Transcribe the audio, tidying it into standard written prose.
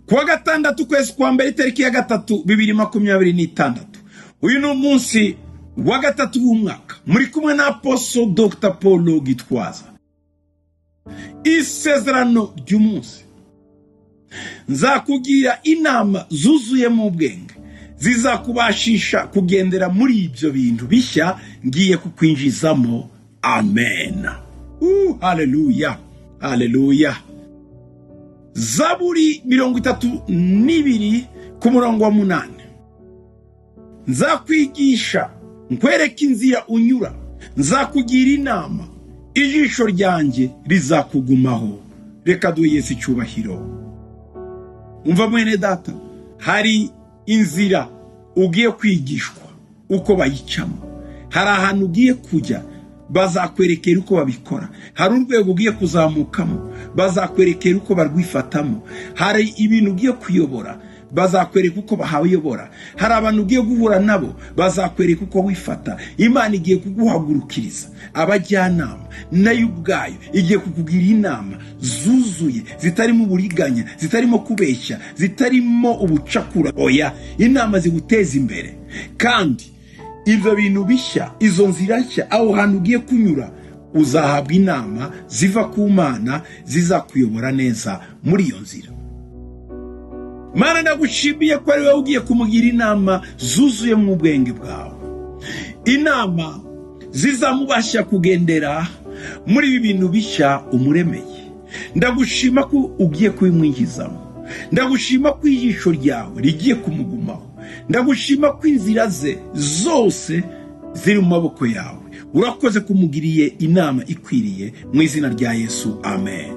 kuwa gatandatu kwezi kwa mbere itariki ya 3 2026 uyu ni umunsi wa gatatu w'umwaka muri kumwe na Apostle Dr. Paul Gitwaza. Isezerano ry'umunsi, nzakugira inama zuzuye mu bwenge zizakubashisha kugendera muri ibyo bintu bishya ngiye kukwinjizamo. Amen. Haleluya, haleluya. Zaburi 32 ku murongo wa 8. Nzakwigisha nkwereka inzira unyura, nzakugira inama, ijisho ryanjye rizakugumaho. Reka duhe Yesu icyubahiro. Umva mwene data, hari inzira ugiye kwigishwa uko bayicamo, hari ahantu ugiye kujya bazakwerekera uko babikora, hari urwego ugiye kuzamukamo bazakwerekera uko barwifatamo, hari ibintu ugiye kuyobora bazakwereka uko bahayobora, hari abantu ugiye guhura nabo bazakwereka uko wifata. Imana igiye kuguhagurukiriza abajyanama, nayo ubwayo igiye kukugira inama zuzuye, zitarimo uburiganya, zitarimo kubeshya, zitarimo ubucakura. Oya, inama ziguteza imbere. Kandi ibyo bintu bishya, izo nzira nshya, aho hantu ugiye kunyura uzahabwa inama ziva ku Mana zizakuyobora neza muri iyo nzira. Mana, ndagushimiye ko ari wowe ugiye kumugira inama zuzuye mu bwenge bwawe, inama zizamubasha kugendera muri ibi bintu bishya umuremeye. Ndagushima ko ugiye kubimwinjizamo, ndagushima ko ijisho ryawe rigiye kumugumaho, ndagushima ko inzira ze zose ziri mu maboko yawe. Urakoze kumugiriye inama ikwiriye mu izina rya Yesu. Amen.